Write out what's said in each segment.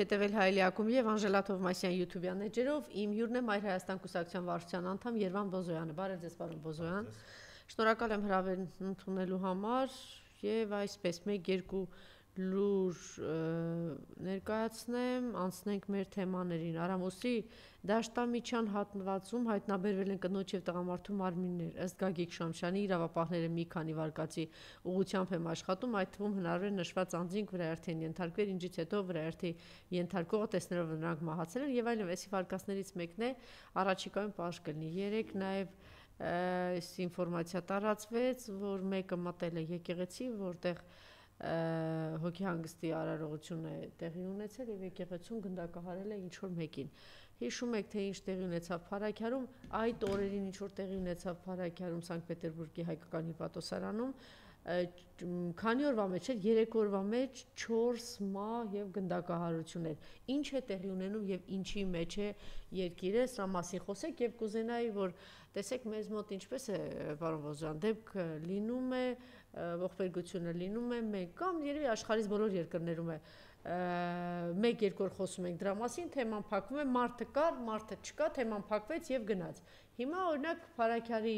Հետևել Հայելի ակումբի եւ Անժելա Թովմասյան YouTube-յան էջերով իմ հյուրն է Մայր Հայաստան կուսակցության վարչության անդամ Երվան Բոզոյանը։ Բարև ձեզ, պարոն Բոզոյան։ Շնորհակալ եմ հրավերն ընդունելու համար եւ այսպես 1-2 լուր ներկայացնեմ, անցնենք մեր թեմաներին։ Արամուսի Դաշտամիջյան հատվածում հայտնաբերվել են կնոջ եւ տղամարդու մարմիններ։ Ըստ Գագիկ Շամշյանի իրավապահները մի քանի վարկածի ուղղությամբ են աշխատում, այդ թվում հնարավոր է նշված անձինք վրաերթի են ենթարկվել, ինչից հետո վրաերթի ենթարկողը տեսնելով նրանք մահացել են եւ այլն, այսի վարկածներից մեկն է առաջիկայում պարզ կլինի։ Երեք նաեւ այս ինֆորմացիա տարածվեց, որ մեկը մտել է եկեղեցի, որտեղ հոգեհանգստի արարողություն է տեղի ունեցել եւ եկեղեցուն գնդակահարել է ինչ որ մեկին։ Հիշում եք թե ինչ տեղի ունեցավ Փարաքյարում, այդ օրերին ինչ որ տեղի ունեցավ Փարաքյարում Սանկտ Պետերբուրգի հայկական հիպատոսարանում, քանի օրվա մեջ էր 3 օրվա մեջ 4 մահ եւ գնդակահարություններ։ Ինչ է տեղի ունենում եւ ինչի մեջ է երկիրը, սրա մասին խոսեք եւ կուզենայի որ տեսեք մեզ մոտ ինչպես է պարոն Բոզոյան, դեպք լինում է, ողբերգությունը լինում է մեկ կամ երևի աշխարհից բոլոր երկրներում է 1-2 օր խոսում ենք դրա մասին, թեման փակվում է, մարդը կար, մարդը չկա, թեման փակվեց եւ գնաց։ Հիմա օրինակ Փարաքյարի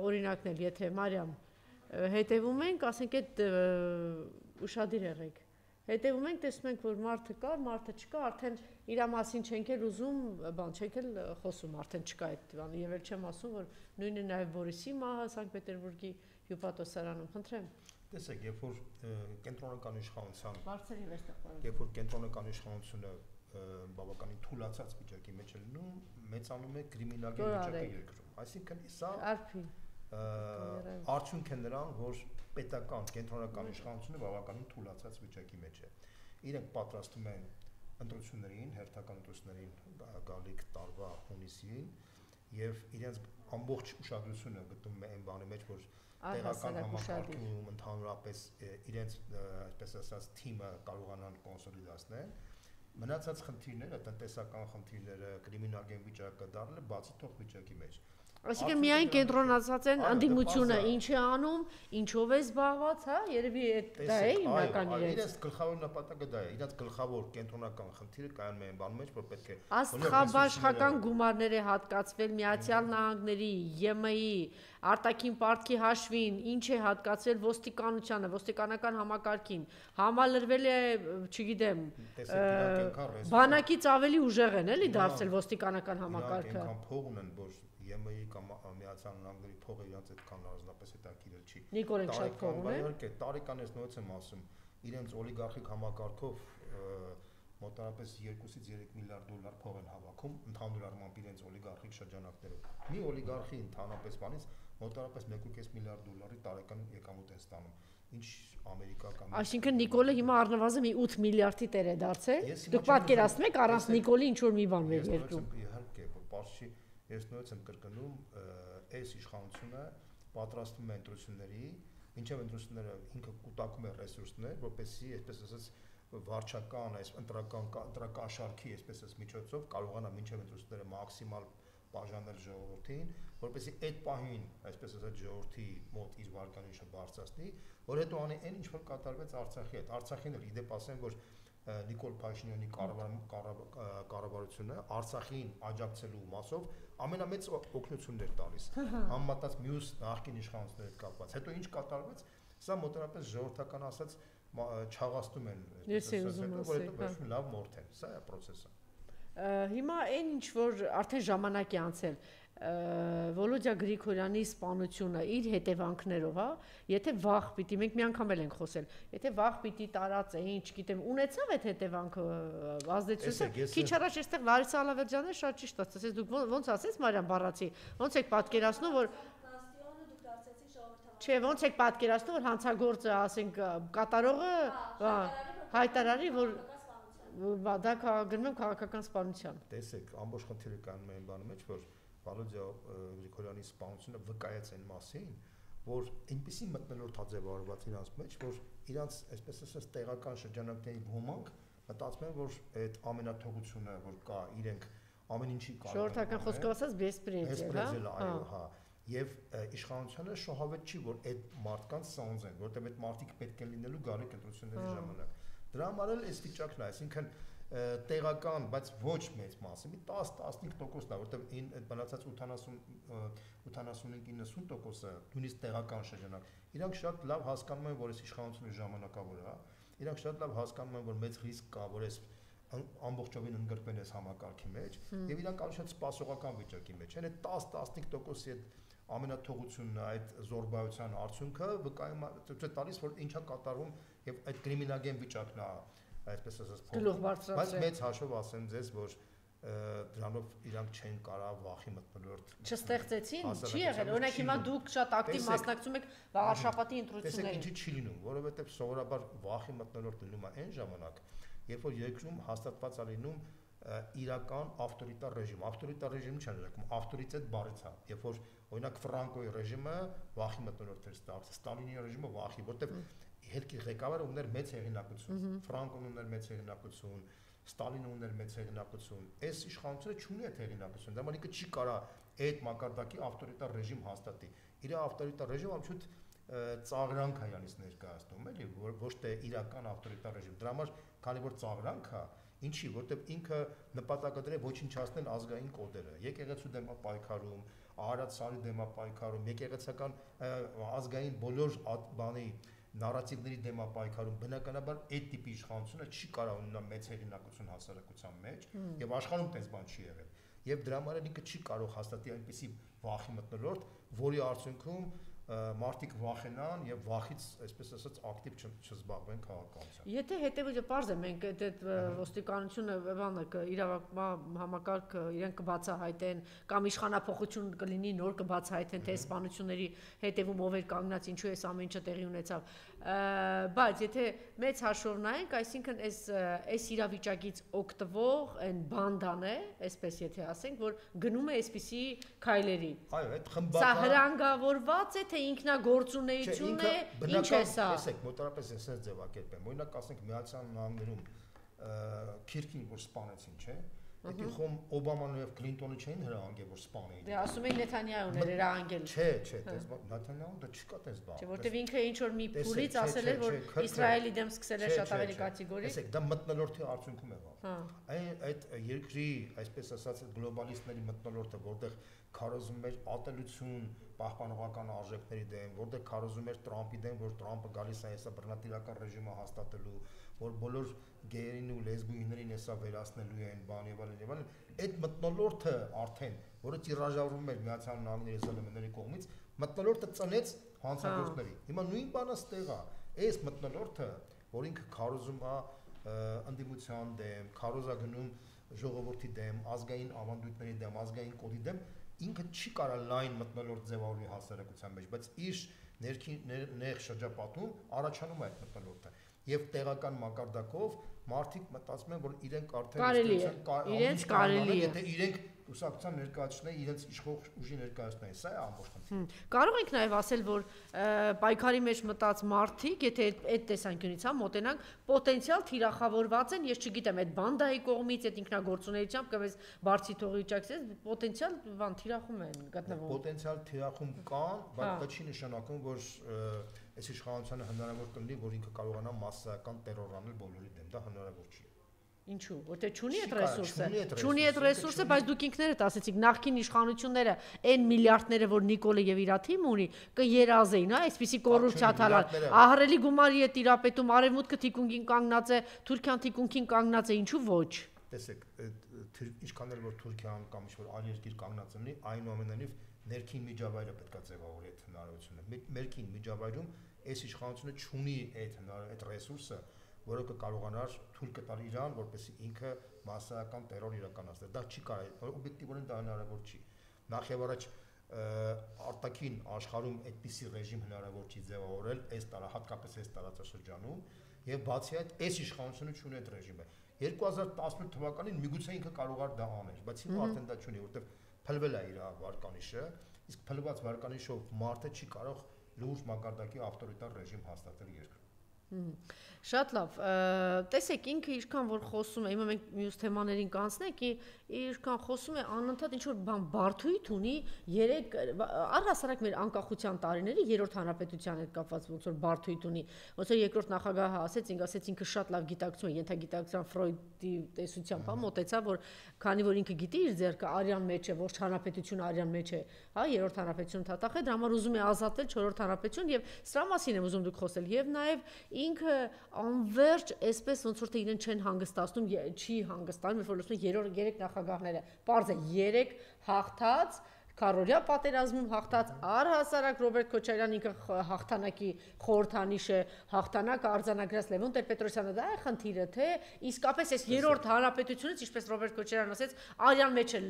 օրինակն էլ եթե Մարիամ հետևում ենք, ասենք այդ ուշադիր եղեք։ Հետևում ենք, տեսնում ենք, որ մարդը կար, մարդը չկա, արդեն իր մասին չենք էլ ուզում, բան չենք էլ խոսում, արդեն չկա այդ բանը, եւ էլ չեմ ասում, որ նույնը նաեւ Բորիսի մահը Սանկտ Պետերբուրգի հյուպատոսարանում, խնդրեմ։ Տեսեք, երբ որ կենտրոնական իշխանության, բարձր եւ այստեղ պարոն։ երբ որ կենտրոնական իշխանությունը բավականին թուլացած վիճակի մեջ է լինում, մեծանում է կրիմինալների վիճակը երկրում։ Այսինքն սա արդյունք է նրան, որ պետական կենտրոնական իշխանությունը բավականին թուլացած վիճակի մեջ է։ Իրենք պատրաստում են ընտրություններին, հերթական ընտրություններին գալիք տարվա հունիսին եւ իրենց ամբողջ ուշադրությունը գտնում է այն բանի մեջ, որ տեղական համակարգում ընդհանրապես իրենց այսպես ասած թիմը կարողանան կոնսոլիդացնել։ Մնացած խնդիրները, տնտեսական խնդիրները, կրիմինալային վիճակը դառել է բացի թող վիճակի մեջ։ Այսինքն միայն կենտրոնացած են ընդդիմությունը ինչ է անում, ինչով է զբաղված, հա, երևի դա է հիմնական իրենց։ Իրենց գլխավոր նպատակը դա է, իրենց գլխավոր կենտրոնական խնդիրը կայանում է այն բանում մեջ, որ պետք է աստղաբաշխական գումարներ է հատկացվել Միացյալ Նահանգների, ԵՄ-ի, արտաքին պարտքի հաշվին, ինչ է հատկացվել ոստիկանությանը, ոստիկանական համակարգին, համալրվել է, չգիտեմ, բանակից ավելի ուժեղ են էլի դարձել ոստիկանական համակարգը։ Այնքան փող ունեն, որ ԵՄ-ի կամ Միացյալ Նահանգների փողը իրենց այդքան առանձնապես հետաքրքիր չի։ Նիկոլեն շատ փող ունեն։ Իհարկե, տարեկան ես նույնպես եմ ասում, իրենց օլիգարխիկ համակարգով մոտավորապես 2-ից 3 միլիարդ դոլար փող են հավաքում ընդհանուր առմամբ իրենց օլիգարխիկ շրջանակներով։ Մի օլիգարխի ընդհանրապես բանից մոտավորապես 1.5 միլիարդ դոլարի տարեկան եկամուտ է ստանում։ Ինչ Ամերիկա կամ Այսինքն Նիկոլը հիմա առնվազն մի 8 միլիարդի տեր է դարձել։ Դուք պատկերացնում եք առանց Նիկոլի ինչ որ մի բան մեր երկրում։ Իհարկե, որ պարզի ես նույնպես եմ կրկնում, այս իշխանությունը պատրաստում է ընտրությունների, ինչեւ ընտրությունները ինքը կուտակում է ռեսուրսներ, որպեսզի, այսպես ասած, վարչական, այս ընտրական շարքի, այսպես ասած, միջոցով կարողանա մինչեւ ընտրությունները մաքսիմալ բաժանել ժողովրդին, որպեսզի այդ պահին, այսպես ասած, ժողովրդի մոտ իր վարկանիշը բարձրացնի, որ հետո անի այն ինչ որ կատարվեց Արցախի հետ։ Արցախին էլ իդեպ ասեմ, որ Նիկոլ Փաշինյանի կառավարությունը Արցախին աջակցելու մասով ամենամեծ օգնություններ տալիս, համեմատած մյուս նախկին իշխանությունների հետ կապված։ Հետո ինչ կատարվեց, սա մոտավորապես ժողովրդական ասած չաղաստում են, որ հետո վերջում լավ մորթեն։ Սա է process-ը։ Հիմա այն ինչ որ արդեն ժամանակ է անցել, Վոլոդյա Գրիգորյանի սպանությունը իր հետևանքներով, հա, եթե վաղ պիտի, մենք մի անգամ էլ ենք խոսել, եթե վաղ պիտի տարածեին, չգիտեմ, ունեցավ այդ հետևանքը ազդեցությունը։ Քիչ առաջ այստեղ Լարիսա Ալավերջյանը շատ ճիշտ ասաց, դուք ոնց ասես Մարիամ Բառացի, ոնց եք պատկերացնում, որ Չէ, ոնց եք պատկերացնում, որ հանցագործը, ասենք, կատարողը հայտարարի, որ դա գնում եմ քաղաքական սպանության։ Տեսեք, ամբողջ խնդիրը կանում է այն բանի մեջ, որ Վոլոդյա Գրիգորյանի սպանությունը վկայեց այն մասին, որ այնպեսի մթնոլորտ հաձևավորված իրանց մեջ, որ իրանց, այսպես ասած, տեղական շրջանակների ոմանք մտածում են, որ այդ ամենաթողությունը, որ կա, իրենք ամեն ինչի կարող են։ Ժողովրդական խոսքով ասած բեսպրեդել, այո, հա։ Եվ իշխանությունը շահավետ չի, որ այդ մարդկանց սանձեն, որտեղ այդ մարդիկ պետք է լինելու գալիք ընտրությունների ժամանակ։ Դրա համար էլ այս վիճակն է, այսինքն տեղական, բայց ոչ մեծ մասը, մի 10-15%-ն է, որտեղ այդ մնացած 85-90%-ը նույնիսկ տեղական շրջանակ, իրանք շատ լավ հասկանում են, որ այս իշխանությունը ժամանակավոր է, իրանք շատ լավ հասկանում են, որ մեծ ռիսկ կա, որ այս ամբողջովին ընդգրկվեն այս համակարգի մեջ, եւ իրանք ավելի շատ սպասողական վիճակի մեջ են, այդ 10-15%-ի այդ ամենաթողությունն է, այդ զորբայության արդյունքը վկայում է տալիս, որ ինչա կատարվում եւ այդ կրիմինալական վիճակն է, այսպես ասած, բայց մեծ հաշվով ասեմ ձեզ, որ դրանով իրանք չեն կարող վախի մթնոլորտ չստեղծեցին, չի եղել, օրինակ հիմա դուք շատ ակտիվ մասնակցում եք վաղաշաբաթի ընտրություններին։ Տեսեք, ինչի չի լինում, որովհետեւ սովորաբար վախի մթնոլորտը լինում է այն ժամանակ, երբ որ երկրում հաստատված է լինում իրական ավտորիտար ռեժիմ։ Ավտորիտար ռեժիմը չի նշանակում, ավտորիտետ բառից է, երբ որ օրինակ Ֆրանկոյի ռեժիմը վախի մթնոլորտ էր ստացել, Ստալինի ռեժիմը վախի, որտեղ հետքի ղեկավարը ուներ մեծ հեղինակություն, Ֆրանկոն ուներ մեծ հեղինակություն, Ստալինը ուներ մեծ հեղինակություն, այս իշխանությունը չունի այդ հեղինակությունը, դա համար ինքը չի կարող այդ մակարդակի ավտորիտար ռեժիմ հաստատի։ Իր ավտորիտար ռեժիմը ամբողջ ծաղրանք է իրանից ներկայացնում, էլի, ոչ թե իրական ավտորիտար ռեժիմ։ Դրա համար, քանի որ ծաղրանք է, ինչի, որտեղ ինքը նպատակադրել է ոչնչացնել ազգային կոդերը, եկեղեցու դեմ պայքարում, Արարատսարի դեմ պայքարում, եկեղեցական ազգային բոլոր բանի նարատիվների դեմ պայքարում, բնականաբար այդ տիպի իշխանությունը չի կարող ունենալ մեծ հեղինակություն հասարակության մեջ եւ աշխարհում տես բան չի եղել։ Եվ դրա համար ինքը չի կարող հաստատի այնպիսի վախի մթնոլորտ, որի արդյունքում մարդիկ վախենան եւ վախից, այսպես ասած, ակտիվ չզբաղվեն քաղաքականությամբ։ Եթե հետևը պարզ է, մենք այդ ոստիկանությունը բանը իրավական համակարգը իրենք կբացահայտեն կամ իշխանափոխություն կլինի, նոր կբացահայտեն թե սպանությունների հետևում ով էր կանգնած, ինչու էս ամեն ինչը տեղի ունեցավ։ Բայց եթե մեծ հաշվով նայենք, այսինքն այս իրավիճակից օգտվող այն բանդան է, այսպես եթե ասենք, որ գնում է այսպիսի քայլերի։ Այո, այդ խմբական Սա հրանգավորված է, թե ինքնագործունեություն է, ինչ է սա։ Տեսեք, մոտավորապես այսպես ձևակերպեմ։ Օրինակ, ասենք Միացյալ Նահանգներում Քիրքին որ սպանեցին, չէ՞։ Դա խոմ Օբաման եւ Քլինտոնը չէին հրահանգել որ սպանեին։ Դե ասում են Նեթանյահուն էր հրահանգել։ Չէ, Նեթանյահուն դա չկա տես բան։ Չէ, որտեվ ինքը ինչ որ մի փուլից ասել էր, որ Իսրայելի դեմ սկսել է շատ ավելի կատեգորիկ։ Տեսեք, դա մթնոլորտի արդյունքում եղավ։ Այդ երկրի, այսպես ասած, գլոբալիստների մթնոլորտը, որտեղ քարոզում էր ատելություն պահպանողական արժեքների դեմ, որտեղ քարոզում էր Տրամպի դեմ, որ Տրամպը գալիս է հեսա բռնատիրական ռեժիմը հաստատելու, որ բոլոր գեյերին ու լեսբուիներին հեսա վերացնելու են, բան եւ այլն եւ այլն, այդ մթնոլորտը արդեն, որը տիրաժավորվում էր Միացյալ Նահանգների ԶԼՄ-ների կողմից, մթնոլորտը ծնեց հանցագործների։ Հիմա նույն բանը ստեղ է, այս մթնոլորտը, որ ինքը քարոզում է ընդդիմության դեմ, քարոզագնում ժողովրդի դեմ, ազգային ավանդույթների դեմ, ազգային կոդի դեմ, ինքը չի կարող լայն մթնոլորտ ձևավորի հասարակության մեջ, բայց իր ներքին շրջապատում առաջանում է այդ մթնոլորտը եւ տեղական մակարդակով մարդիկ մտածում են, որ իրենք արդեն կարելի է, եթե իրենք ուսակցության ներկայացնեն, իրենց իշխող ուժի ներկայացնեն, սա է ամբողջ խնդիրը։ Կարող ենք նաև ասել, որ պայքարի մեջ մտած մարդիկ, եթե այդ տեսանկյունից մոտենանք, պոտենցիալ թիրախավորված են, ես չգիտեմ, այդ բանդայի կողմից, այդ ինքնագործունեությամբ կամ այս բարձի թողիճակից, պոտենցիալ բան թիրախում են գտնվում։ Պոտենցիալ թիրախում կան, բայց դա չի նշանակում, որ այս իշխանությանը հնարավոր կլինի, որ ինքը կարողանա մասսայական տերոր անել բոլորի դեմ, դա հնարավոր չի։ Ինչու՞, որտեղ չունի այդ ռեսուրսը, չունի այդ ռեսուրսը, բայց դուք ինքներդ ասեցիք, նախկին իշխանությունները այն միլիարդները, որ Նիկոլը եւ իր թիմը ունի, կերազեին, այսպիսի կոռուպցիա թալան։ Ահռելի գումարի է տիրապետում, արևմուտքը թիկունքին կանգնած է, Թուրքիան թիկունքին կանգնած է, ինչու ոչ։ Տեսեք, ինչքան էլ որ Թուրքիան կամ ինչ-որ այլ երկիր կանգնած լինի, այնուամենայնիվ ներքին միջավայրը պետք է ձևավորի այդ հնարավորությունը։ Ներքին միջավայրում այս իշխանությունը չունի այդ ռեսուրսը, որը կկարողանար թույլ կտալ իրան, որպեսզի ինքը մասսայական տերոր իրականացնի։ Դա չի կարող, օբյեկտիվորեն դա հնարավոր չի։ Նախ եւ առաջ արտաքին աշխարհում այդպիսի ռեժիմ հնարավոր չի ձևավորել, հատկապես այս տարածաշրջանում, եւ բացի այդ, այս իշխանությունը չունի այդ ռեժիմը։ 2018 թվականին միգուցե ինքը կարող էր դա անել, բայց հիմա արդեն դա չունի, որովհետեւ փլվել է իր վարկանիշը, իսկ փլված վարկանիշով մարդը չի կարող լուրջ մակարդակի ավտորիտար ռեժիմ հաստատել երկրում։ Շատ լավ, տեսեք ինքը ինչքան որ խոսում է, հիմա մենք մյուս թեմաներին կանցնենք, ինչքան խոսում է անընդհատ ինչ որ բան բարդույթ ունի 3 առհասարակ մեր անկախության տարիների երրորդ հանրապետության հետ կապված ոնց որ բարդույթ ունի, ոնց որ երկրորդ նախագահը ասեց ինքը շատ լավ գիտակցություն, ենթագիտակցության Ֆրոյդի տեսությամբ, հա, մոտեցավ, որ քանի որ ինքը գիտի իր ձեռքը արյան մեջ է, ոչ հանրապետությունը արյան մեջ է, հա, երրորդ հանրապետություն թաթախ է, դրա համար ուզում է ազատել չորրորդ հանրապետություն եւ սրա մասին եմ ուզում դուք խոսել եւ նաեւ ինքը անverջ այսպես ոնց որ թե իրեն չեն հանգստացնում, չի հանգստանում, երբ որ լսում են երեք նախագահները, պարզ է 3 հաղթած, քառօրյա պատերազմում հաղթած, առհասարակ Ռոբերտ Քոչարյանն ինքը հաղթանակի խորհրդանիշ է, հաղթանակը արձանագրած Լևոն Տեր-Պետրոսյանը, դա է խնդիրը, թե իսկապես այս երրորդ հանրապետությունից, ինչպես Ռոբերտ Քոչարյանն ասեց, արյան մեջ է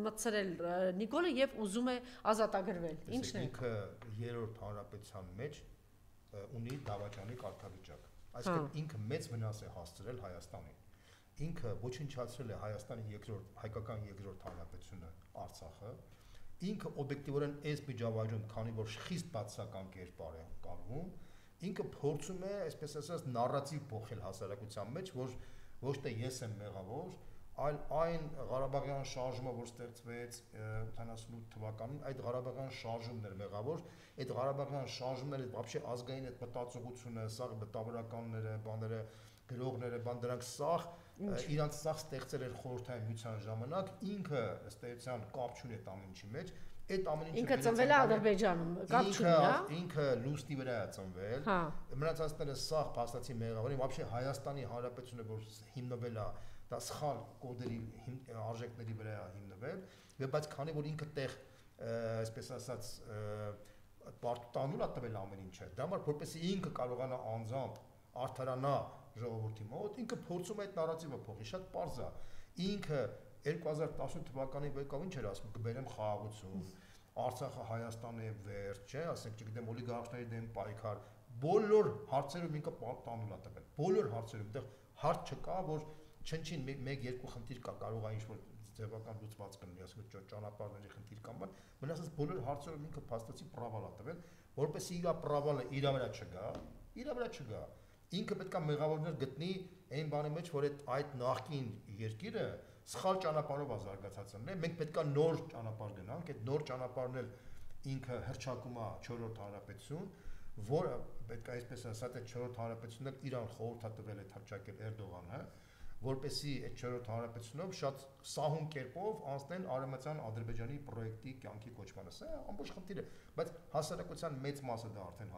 մտցրել Նիկոլը եւ ուզում է ազատագրվել։ Ինչն է։ Ինքը երրորդ հանրապետության մեջ ունի դավաճանի կարգավիճակ։ Այսինքն ինքը մեծ վնաս է հասցրել Հայաստանին։ Ինքը ոչնչացրել է Հայաստանի հայկական երկրորդ հանրապետությունը Արցախը։ Ինքը օբյեկտիվորեն այս միջավայրում, քանի որ խիստ բացասական կերպար է կառվում, ինքը փորձում է, այսպես ասած, նարատիվ փոխել հասարակության մեջ, որ ոչ թե ես եմ մեղավոր, այլ այն Ղարաբաղյան շարժումը, որ ստեղծվեց 88 թվականին, այդ Ղարաբաղյան շարժումն էր մեղավոր, այդ Ղարաբաղյան շարժումները вообще ազգային այդ մտածողությունը, սաղ մտավորականները, բաները, գրողները, դրանք սաղ իրանց սաղ ստեղծել էր խորհրդային միության ժամանակ, ինքը ըստ էության կապ չունի այդ ամեն ինչի մեջ, այդ ամեն ինչը ինքը ծնվել է Ադրբեջանում, կապ չունի, հա։ Ինքը լուսնի վրա է ծնվել, մնացածները սաղ փաստացի մեղավոր են, вообще Հայաստանի Հանրապետությունը, որ հիմնվել է, դա սխալ կոդերի արժեքների վրա է հիմնվել, բայց քանի որ ինքը տեղ, այսպես ասած, պարտանուր է տվել ամեն ինչը, դա համար որպեսզի ինքը կարողանա անձամբ արդարանա ժողովրդի մոտ, ինքը փորձում է այդ նարատիվը փոխի, շատ պարզ է։ Ինքը 2018 թվականին եկավ ինչ էր ասում, կբերեմ խաղաղություն, Արցախը Հայաստանի վերջ, չէ, ասենք, չգիտեմ, օլիգարխների դեմ պայքար, բոլոր հարցերում ինքը տանուլ է տվել, բոլոր հարցերում, այդտեղ հարց չկա, որ չնչին 1-2 խնդիր կա, կարող է ինչ-որ ձևական լուծված կլինի, ասենք, ճանապարհների խնդիր կամ բան, մնացած բոլոր հարցերում ինքը փաստացի պրավալ է տվել, որպեսզի իր պրավալը իր վրա չգա, ինքը պետք է մեղավորներ գտնի այն բանի մեջ, որ այդ նախկին երկիրը սխալ ճանապարհով է զարգացածն է, մենք պետք է նոր ճանապարհ գնանք, այդ նոր ճանապարհն էլ ինքը հրճակում է 4-րդ հանրապետություն, որը պետք է այսպես ասած այդ 4-րդ հանրապետությունն էլ իրան խորհուրդ է տվել այդ հրճակել Էրդողանը, որպեսզի այդ 4-րդ հանրապետությունով շատ սահուն կերպով անցնեն Արևմտյան Ադրբեջանի պրոյեկտի կյանքի կոչմանը, սա ամբողջ խնդիր է, բայց հասարակության մեծ մասը դա արդեն